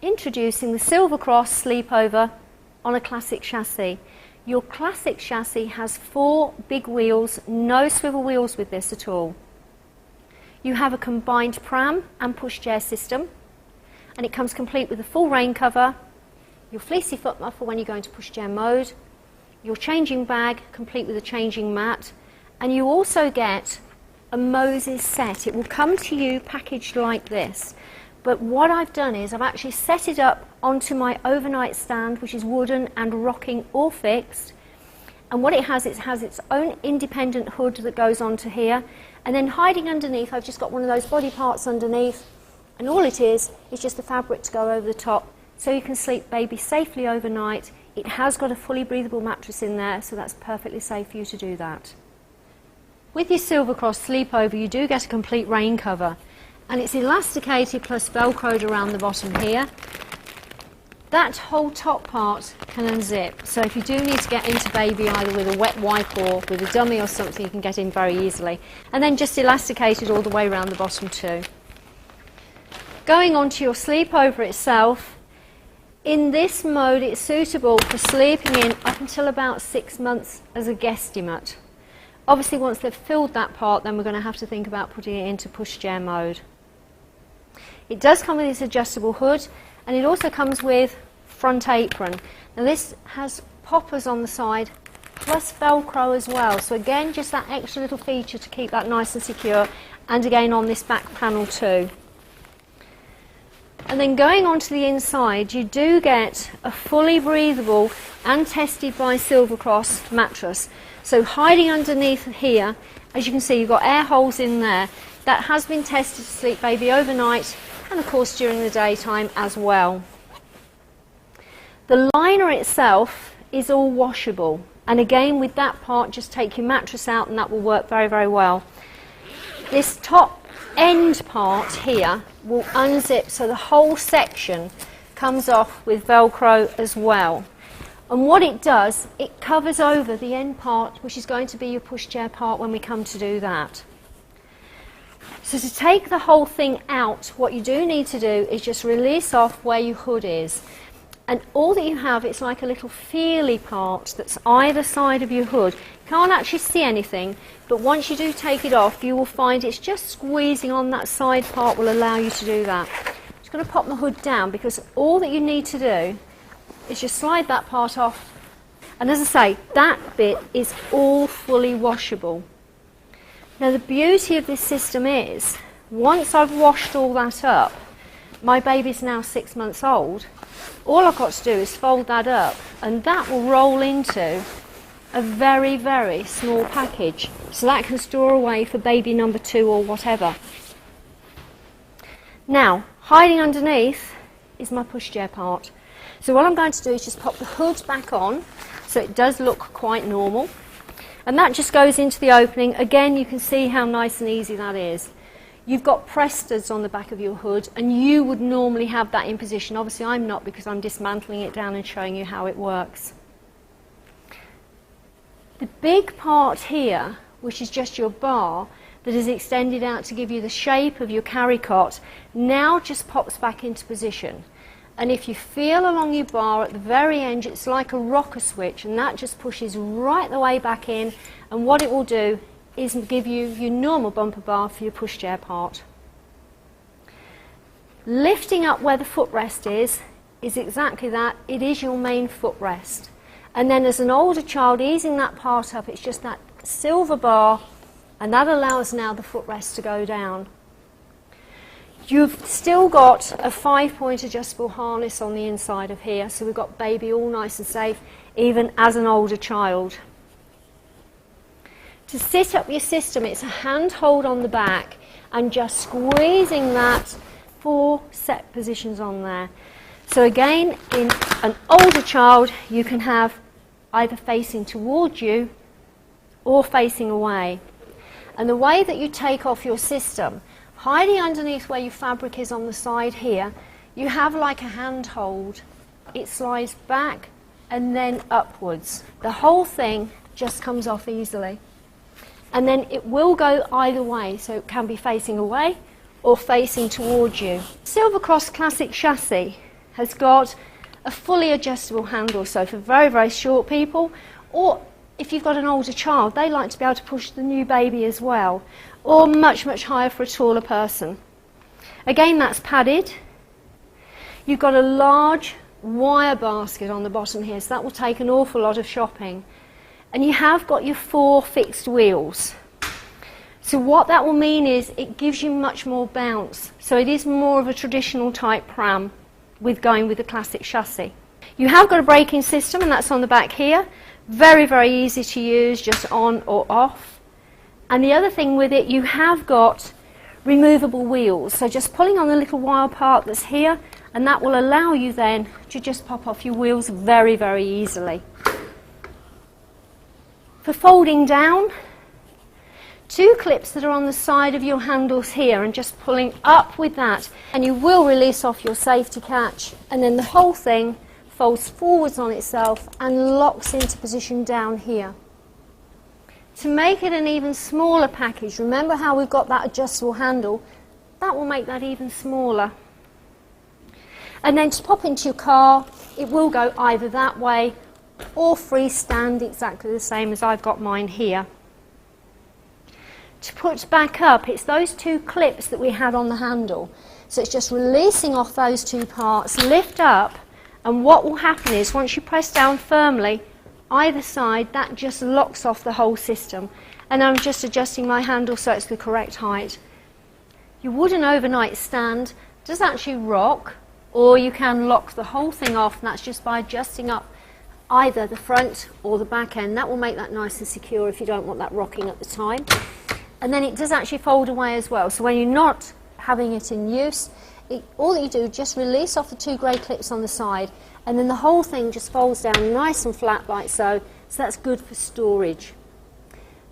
Introducing the Silver Cross Sleepover on a classic chassis. Your classic chassis has 4 big wheels, no swivel wheels with this at all. You have a combined pram and pushchair system, and it comes complete with a full rain cover, your fleecy foot muffler when you go into pushchair mode, your changing bag complete with a changing mat, and you also get a Moses set. It will come to you packaged like this. But what I've done is I've actually set it up onto my overnight stand, which is wooden and rocking or fixed. And what it has its own independent hood that goes onto here. And then hiding underneath, I've just got one of those body parts underneath. And all it is just the fabric to go over the top, so you can sleep baby safely overnight. It has got a fully breathable mattress in there, so that's perfectly safe for you to do that. With your Silver Cross Sleepover, you do get a complete rain cover. And it's elasticated plus velcroed around the bottom here. That whole top part can unzip, so if you do need to get into baby either with a wet wipe or with a dummy or something, you can get in very easily. And then just elasticated all the way around the bottom too. Going on to your sleepover itself, in this mode it's suitable for sleeping in up until about 6 months as a guesstimate. Obviously once they've filled that part, then we're going to have to think about putting it into pushchair mode. It does come with this adjustable hood, and it also comes with front apron. Now this has poppers on the side plus velcro as well, so again just that extra little feature to keep that nice and secure, and again on this back panel too. And then going on to the inside, you do get a fully breathable and tested by Silver Cross mattress. So hiding underneath here, as you can see, you've got air holes in there. That has been tested to sleep baby overnight, and of course during the daytime as well. The liner itself is all washable, and again with that part just take your mattress out and that will work very, very well. This top end part here will unzip, so the whole section comes off with velcro as well. And what it does, it covers over the end part, which is going to be your pushchair part when we come to do that. So to take the whole thing out, what you do need to do is just release off where your hood is. And all that you have, it's like a little feely part that's either side of your hood. You can't actually see anything, but once you do take it off, you will find it's just squeezing on that side part will allow you to do that. I'm just going to pop my hood down, because all that you need to do is just slide that part off. And as I say, that bit is all fully washable. Now the beauty of this system is, once I've washed all that up, my baby's now 6 months old, all I've got to do is fold that up, and that will roll into a very, very small package. So that can store away for baby number 2 or whatever. Now, hiding underneath is my pushchair part. So what I'm going to do is just pop the hood back on, so it does look quite normal. And that just goes into the opening. Again, you can see how nice and easy that is. You've got press studs on the back of your hood, and you would normally have that in position. Obviously I'm not, because I'm dismantling it down and showing you how it works. The big part here, which is just your bar, that is extended out to give you the shape of your carry cot, now just pops back into position. And if you feel along your bar at the very end, it's like a rocker switch, and that just pushes right the way back in, and what it will do is give you your normal bumper bar for your pushchair part. Lifting up where the footrest is exactly that. It is your main footrest. And then as an older child, easing that part up, it's just that silver bar, and that allows now the footrest to go down. You've still got a 5-point adjustable harness on the inside of here, so we've got baby all nice and safe, even as an older child. To sit up your system, it's a hand hold on the back and just squeezing that 4 set positions on there. So again, in an older child, you can have either facing towards you or facing away. And the way that you take off your system, hiding underneath where your fabric is on the side here, you have like a hand hold. It slides back and then upwards. The whole thing just comes off easily. And then it will go either way, so it can be facing away or facing towards you. Silver Cross Classic chassis has got a fully adjustable handle, so for very, very short people, or if you've got an older child, they like to be able to push the new baby as well, or much, much higher for a taller person. Again, that's padded. You've got a large wire basket on the bottom here, so that will take an awful lot of shopping. And you have got your 4 fixed wheels. So what that will mean is it gives you much more bounce. So it is more of a traditional type pram with going with the classic chassis. You have got a braking system, and that's on the back here. Very, very easy to use, just on or off. And the other thing with it, you have got removable wheels. So just pulling on the little wire part that's here, and that will allow you then to just pop off your wheels very, very easily. For folding down, 2 clips that are on the side of your handles here, and just pulling up with that, and you will release off your safety catch, and then the whole thing folds forwards on itself and locks into position down here. To make it an even smaller package, remember how we've got that adjustable handle, that will make that even smaller. And then to pop into your car, it will go either that way or freestand exactly the same as I've got mine here. To put back up, it's those 2 clips that we had on the handle. So it's just releasing off those 2 parts, lift up, and what will happen is once you press down firmly, either side, that just locks off the whole system. And I'm just adjusting my handle so it's the correct height. Your wooden overnight stand does actually rock, or you can lock the whole thing off, and that's just by adjusting up either the front or the back end. That will make that nice and secure if you don't want that rocking at the time. And then it does actually fold away as well, so when you're not having it in use, all that you do, just release off the 2 grey clips on the side, and then the whole thing just folds down nice and flat like so, so that's good for storage.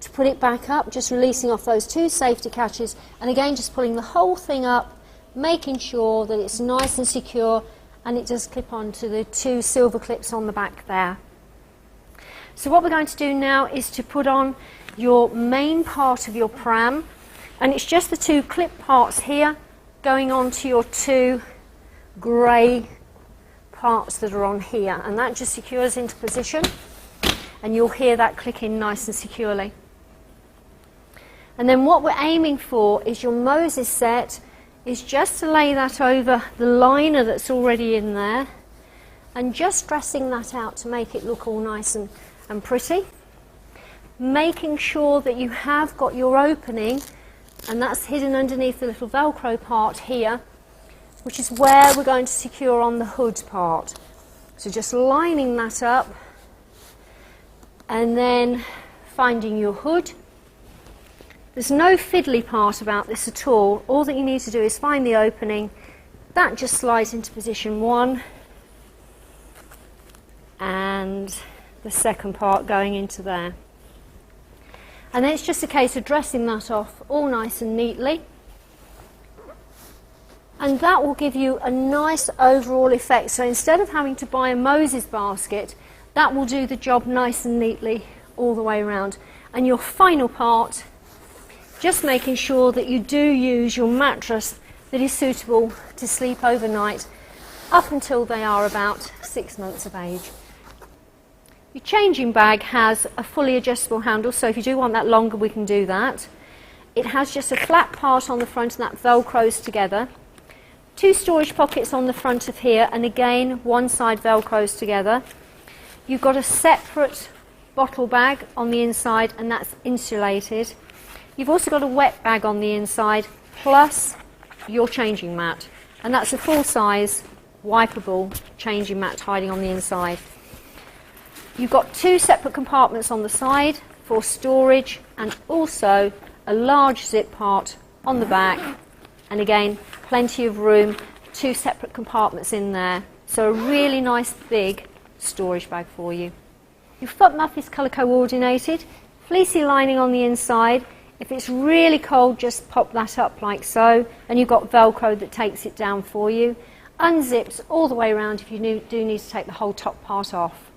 To put it back up, just releasing off those 2 safety catches, and again just pulling the whole thing up, making sure that it's nice and secure, and it does clip onto the 2 silver clips on the back there. So what we're going to do now is to put on your main part of your pram, and it's just the 2 clip parts here going on to your 2 grey parts that are on here, and that just secures into position, and you'll hear that click in nice and securely. And then what we're aiming for is your Moses set is just to lay that over the liner that's already in there, and just dressing that out to make it look all nice and pretty. Making sure that you have got your opening, and that's hidden underneath the little Velcro part here, which is where we're going to secure on the hood part. So just lining that up, and then finding your hood. There's no fiddly part about this at all. All that you need to do is find the opening. That just slides into position 1, and the second part going into there. And then it's just a case of dressing that off all nice and neatly. And that will give you a nice overall effect. So instead of having to buy a Moses basket, that will do the job nice and neatly all the way around. And your final part, just making sure that you do use your mattress that is suitable to sleep overnight up until they are about 6 months of age. Your changing bag has a fully adjustable handle, so if you do want that longer, we can do that. It has just a flat part on the front, and that velcros together. 2 storage pockets on the front of here, and again, one side velcros together. You've got a separate bottle bag on the inside, and that's insulated. You've also got a wet bag on the inside, plus your changing mat, and that's a full-size wipeable changing mat hiding on the inside. You've got 2 separate compartments on the side for storage, and also a large zip part on the back, and again plenty of room, 2 separate compartments in there, so a really nice big storage bag for you. Your foot muff is colour coordinated, fleecy lining on the inside. If it's really cold, just pop that up like so, and you've got Velcro that takes it down for you. Unzips all the way around if you do need to take the whole top part off.